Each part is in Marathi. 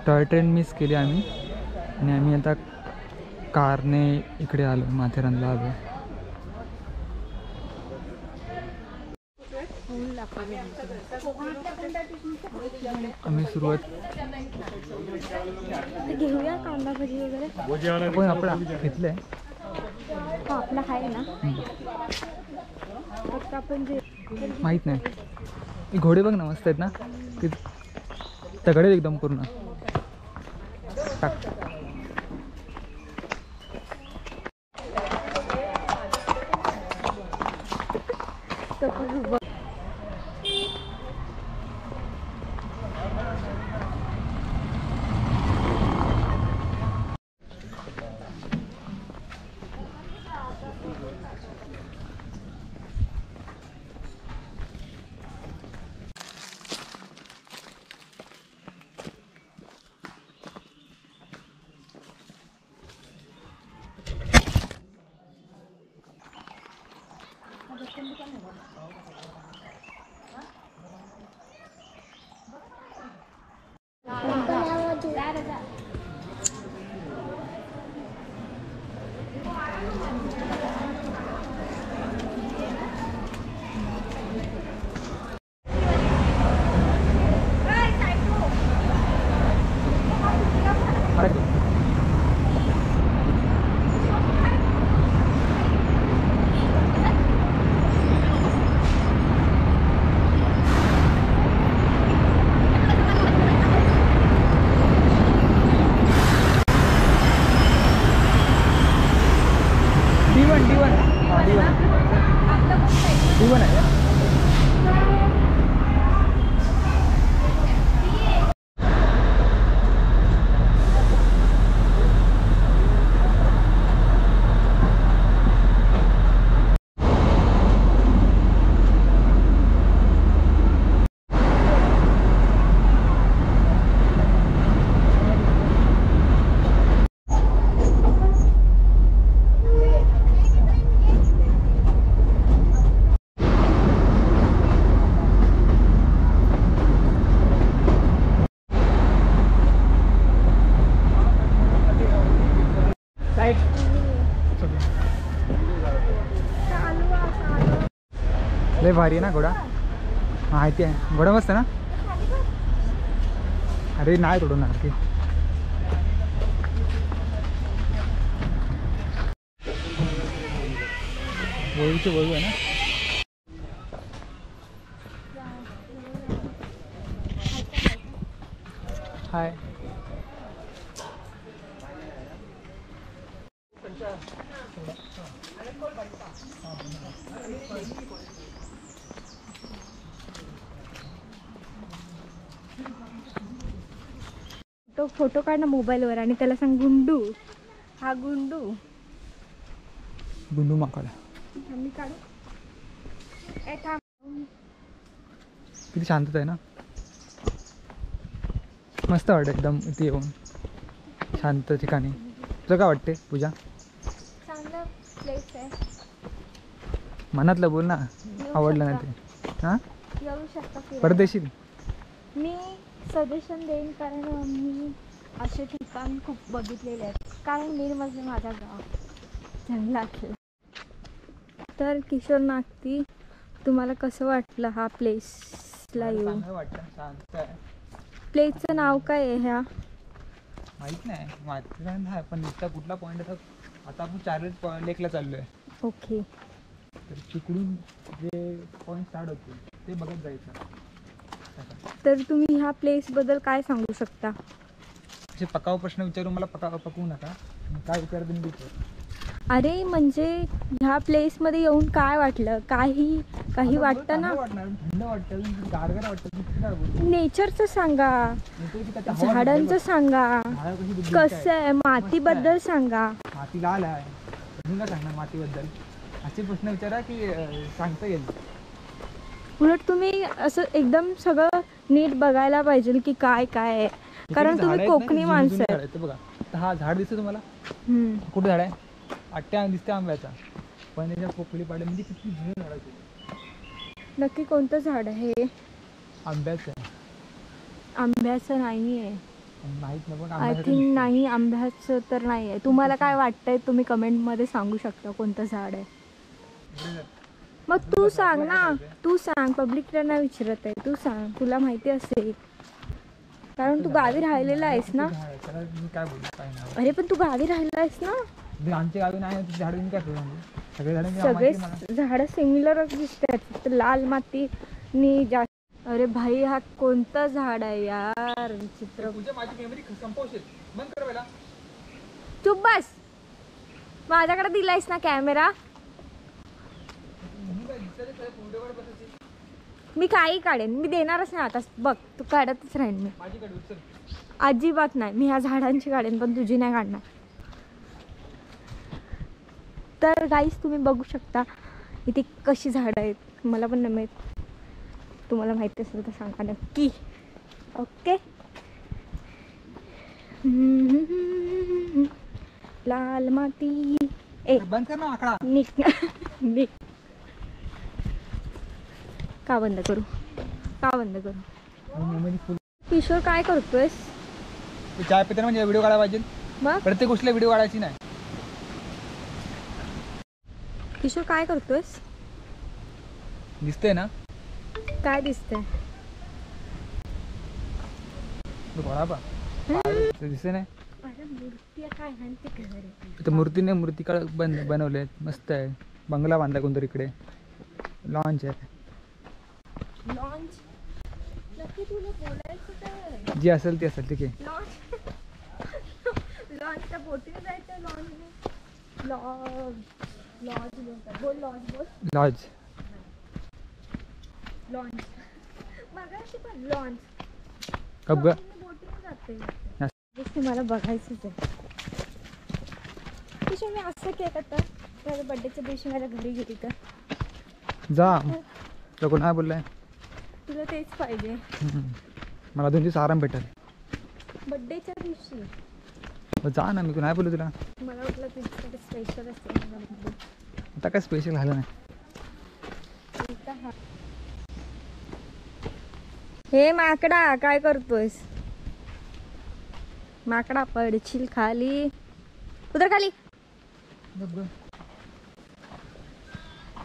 टॉय ट्रेन मिस केली आम्ही आणि आम्ही आता कारने इकडे आलो, माथेरानला आलो. आम्ही सुरुवात घेऊया कांदा भजी वगैरे. पण आपण घेतलंय आपला आहे ना. फक्त आपण जे माहीत नाही. घोडे बघ ना, मस्त आहेत ना ते, तगडे एकदम पूर्ण. टाक. D1 आहे. लय भारी आहे ना घोडा. माहिती आहे घोडा मस्त ना. अरे नाही तोडणार की. वळूचे वळू आहे ना. हाय. तो फोटो काढ ना मोबाईलवर आणि त्याला सांग गुंडू. हा गुंडू. गुंडू माकडा. आम्ही काढू. किती शांतता आहे ना. मस्त वाटतं एकदम इथे येऊन शांत ठिकाणी. तुला काय वाटते पूजा? चांगला प्लेस आहे. मनातलं बोल ना. आवडलं ना ते. हां येऊ शकता परदेशी. मी सजेशन देईन कारण मी असे ठिकाण खूप बघितलेले आहेत. कारण मी म्हणजे माझा गाव जंगलातलं. तर किशोर नागती, तुम्हाला कसं वाटलं हा प्लेसला येऊन? प्लेसचं नाव काय आहे ह्या? माहित नाही. माथेरान आहे पण इथला कुठला पॉईंट आहे. आता आपण चार्लेट लेकला चाललोय. ओके. तर तिकडून जे पॉईंट स्टार्ट होते ते बघत जायचं. तर तुम्ही ह्या प्लेसबद्दल काय सांगू शकता? असे पकाव प्रश्न विचारू मला. पकवू नका. काय विचार तुम्ही विचार. अरे म्हणजे ह्या प्लेसमध्ये येऊन काय वाटलं? काही वाटतं ना, थंड वाटतं, गारगार वाटतं. नेचरचं सांगा, झाडांचं सांगा, कसं आहे, मातीबद्दल सांगा. माती लाल आहे, तुम्ही काय सांगणार मातीबद्दल? असे प्रश्न विचारा की सांगता येईल. उलट तुम्ही असं एकदम सगळं नीट बघायला पाहिजे की काय काय आहे, कारण तुम्ही कोकणी माणसं आहे. बघा, हा झाड दिसतं तुम्हाला? कुठं झाड आहे? आट्या दिसते आंब्याचा, पण त्याच्या पोकळी पाडे म्हणजे किती जुनं झाड आहे. नक्की कोणतं झाड आहे? आंब्याचं. आंब्याचं नाही आहे, माहित नाही, पण आय थिंक नाही, आंब्याचं तर नाही आहे. तुम्हाला काय वाटतंय तुम्ही कमेंटमध्ये सांगू शकता कोणतं झाड आहे. मग तू सांग ना, तू सांग, पब्लिक त्यांना विचारत आहे, तू सांग, तुला माहिती असेल कारण तू गावी राहिलेला आहेस ना. मी काय बोलू, काय नाही. अरे पण तू गावी राहिला आहेस ना. आमच्या गावी नाही झाड, काय सगळे झाड, सगळे झाड सिमिलरच दिसतात, फक्त लाल माती नी जास्त. अरे भाई, हा कोणतं झाड आहे यार, विचित्र. माझी मेमरी संपवशील, बंद कर पहिला. चुप बस, माझ्याकडे दिलायस ना कॅमेरा. मी काही काढेन, मी देणारच नाही आता. बघ, तू काढतच राहीन मी, अजिबात नाही. मी ह्या झाडांची काढेन, पण तुझी नाही काढणार. तर गाईस, तुम्ही बघू शकता इथे कशी झाडं आहेत. मला पण नाही माहीत, तुम्हाला माहिती असेल तर सांगा नक्की. ओके. लाल माती. ए बंद कर ना आकडा. निक का बंद करू, का बंद करू? किशोर काय करतोयस? चाय पिताना म्हणजे व्हिडिओ काढायला पाहिजे. मग प्रत्येक गोष्टीला व्हिडिओ काढायची नाही. किशोर काय करतोयस? दिसतंय ना? काय दिसतंय? दिसते नाही? मूर्ती काय तर मूर्तीने मूर्ती काळ बनवले, मस्त आहे. बंगला बांधला कोणतरी इकडे, लॉन्च आहे. लॉन्च नक्की तुला बोलायचं काय? जी असेल ती असेल, ठीक आहे. लॉन्चच्या बोटीने जायचं. लॉन्चने लॉज बोलतात. बोल लॉज, बोल लॉज. लॉन्च मगाशी पण लॉन्च. कब ग? बोटीने जाते. तुम्हाला बघायचंच आहे. किशोर, मी असं केलं तर माझ्या बड्डेच्या दिवशी माझ्या घरी गेली तर जा. तो कोण बोललाय? तुला तेच पाहिजे. मला 2 दिवस आराम भेटेल बड्डेच्या दिवशी. जा ना, मी नाही बोलू तुला. मला वाटलं तुझ्यासाठी स्पेशल असते. आता काय स्पेशल झालं नाही. हे माकडा काय करतोयस? माकडा, पडशील खाली. उतर खाली.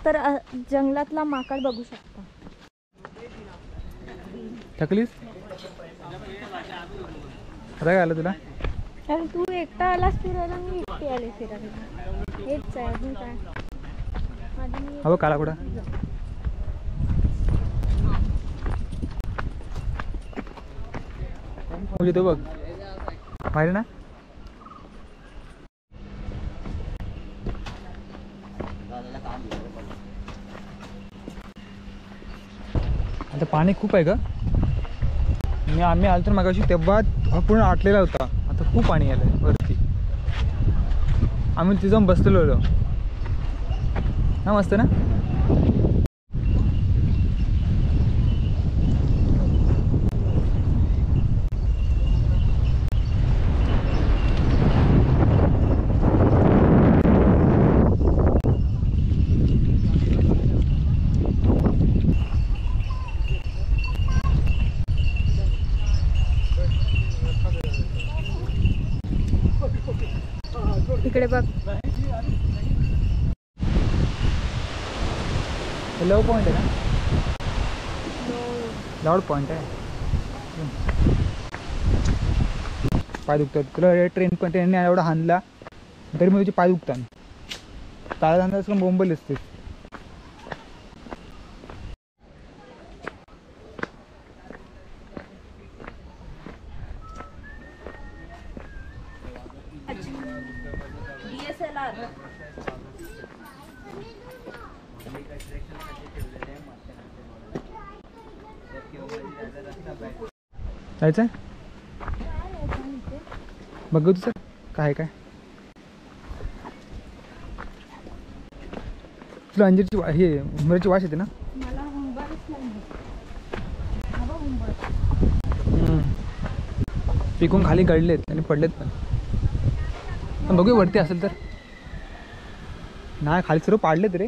तर जंगलातला माकड बघू शकता. थकलीस? आता काय आलं तुला? अरे तू एकटा आलास फिरायला, मी एकटी आले फिरायला. हेच आहे, अजून काय. हो, काला कुठं? म्हणजे तो बघ बाहेर ना. आता पाणी खूप आहे का? आम्ही आलो तर मगाशी तेव्हा पूर्ण आटलेला होता. आता खूप पाणी आलंय वरती. आम्ही तिथं जाऊन बसलेलो ना. मस्त ना. इकडे बघ. लव पॉइंट आहे ना? लाऊड पॉइंट आहे. पाय दुखतात तुला. ट्रेनने एवढा हाणला तरी मग तुझे पाय दुखतात. ताळा धांदा असं बोंबल असते. जायचं बघू तुझं काय काय. तुला अंजीरची हे उंबराची वास येते ना. मला उंबरच नाही हवं उंबर. पिकून खाली गळलेत आणि पडलेत पण बघूया वरती असेल तर. नाही खाली सर्व पाडलेत रे.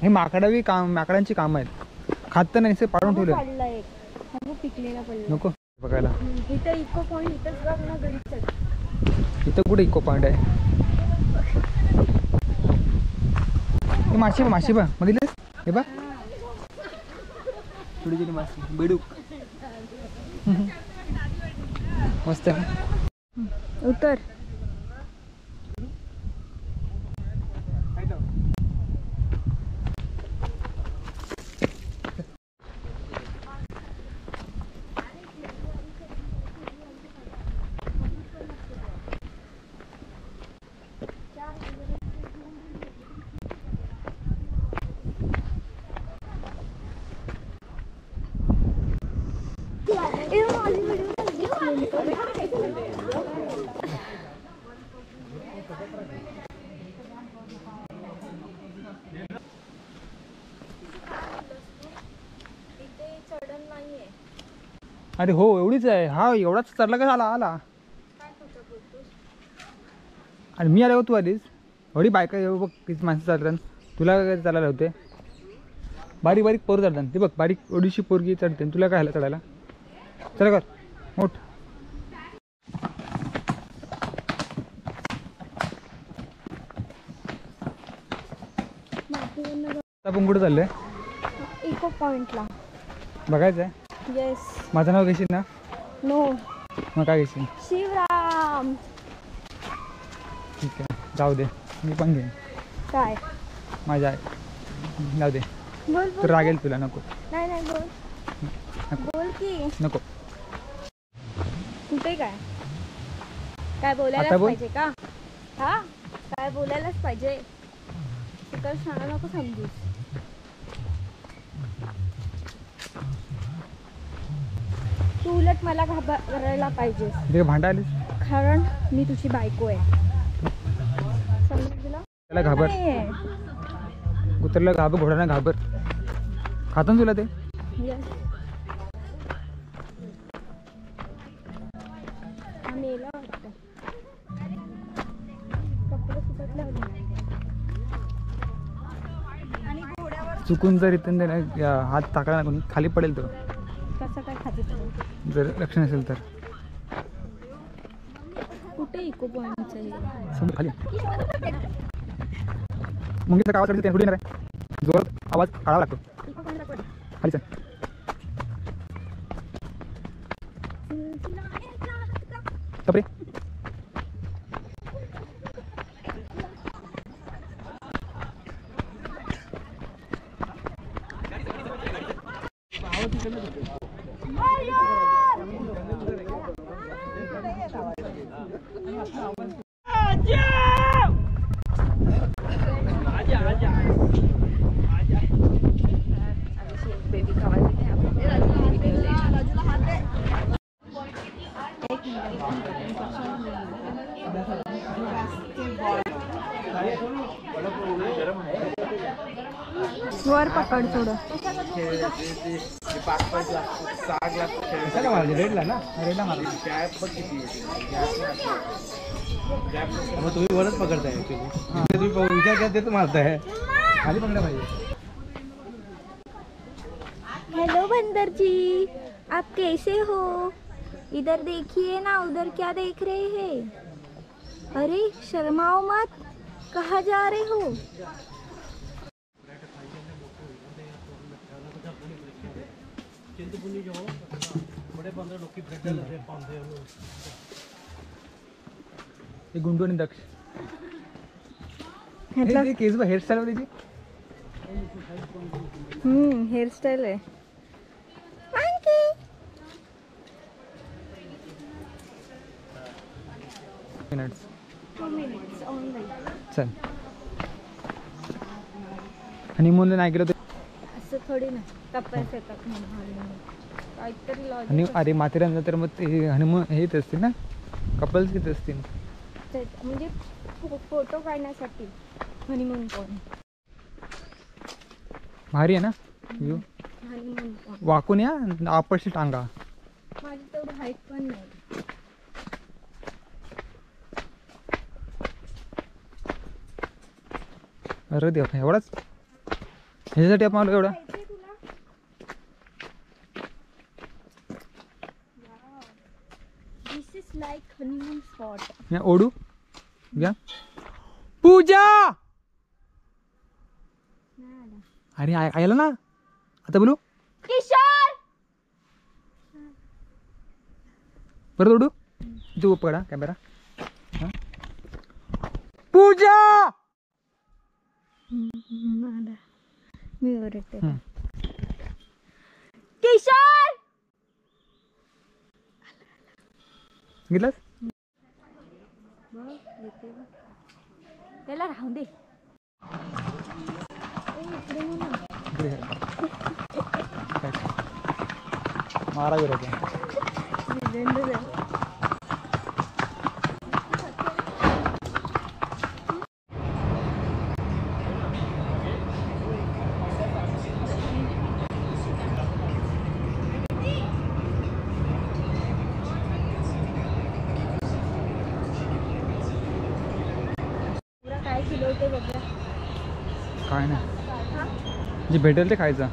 हे माकडावी काम माकडांची कामं आहेत. खात तर नाही पाडून ठेवलं. पाडला एक पिकलेला पडला. नको बघायला. इथं इको पॉईंट इथंच बघ ना घरीच. इथं कुठे इको पॉईंट आहे. हे माशी बघ बघितले हे बघ थोडी गेली माशी बेडूक. मस्त आहे. उतर. अरे हो एवढीच आहे. हा एवढाच चढला का आला. आणि मी आल्यावर तू आलीस. एवढी बायका बघ किती माणसं चालतात. तुला काय चालायला होते. बारीक बारीक पोरं चढतात ते बघ. बारीक एवढीशी पोरगी चढते. तुला काय ह्याला चढायला. चला कर मोठ. आपण कुठं चाललोय. इको पॉइंटला बघायचं आहे. येस. माझं नाव घेशील ना. नो. मग काय घेशील. शिवराम. ठीक आहे जाऊ दे मी पण घेईन. काय माझ्या जाऊ दे. बोल तर रागेल तुला. नको नाही नाही बोल बोल की. नको. कुठे काय काय बोलायलाच आता बोल. पाहिजे का. हा काय बोलायलाच पाहिजे. तर सांगा नको समजूस. तू उलट मला घाबरायला पाहिजेस. ते भांडा आलीस. कारण मी तुझी बायको आहे. समजलं. त्याला घाबर. उतरलं घाबर घोड्याला घाबर. खातो ना तुला ते. Yes. मेला वाटतं. कपडे सुकत लावले. आणि घोड्यावर चुकून जर इथून हात टाकला ना कोणी खाली पडेल तो. कसं काय खाते जर लक्ष नसेल तर. कुठे इको पॉइंटचं हे. समोर खाली मग इथं आवाज काढते थोडी येणार आहे. जोरात आवाज काढावा लागतो. इको पॉइंटला पड. खाली चल. तपरे वर पकड थोडं. रेडला ना रेडला मार. मग तुम्ही वरच पकडताय. तुम्ही विचार करते तर मारताय. खाली पकडलं पाहिजे. हेलो बंदर जी, आप कैसे हो. इधर देखिए ना, उधर क्या देख रहे हैं. अरे शर्माओ मत. कहाँ जा रहे हो. गुंडू आणि दक्ष. केस बघ हेअरस्टाईल त्याची. हेअरस्टाईल आहे. चल हनीमूनला नाही गेलो तर असं थोडी ना कपल्स येतात म्हणून. काहीतरी आणि लॉजिक अरे माथेरानला तर मग ते हनुमान हेच असतील ना, कपल्स येत असतील. म्हणजे फोटो काढण्यासाठी हनीमून पॉइंट. भारी आहे ना व्ह्यू. Honeymoon point. वाकून या आपशी टांगा. माझी तेवढी हाईट पण नाही. अरे देवा, एवढाच ह्याच्यासाठी आपण आलो एवढा. दिस इज लाईक हनीमून स्पॉट. या ओढू घ्या. पूजा अरे आयला ना आता बोलू. किशोर परत ओढू. तू पकडा कॅमेरा. पूजा मी ओरडते. किशोर घेतलास. त्याला राहू दे. इकडे घे. मारा गेला. काय किलो ते बघा. काय नाही, जे भेटेल ते खायचं.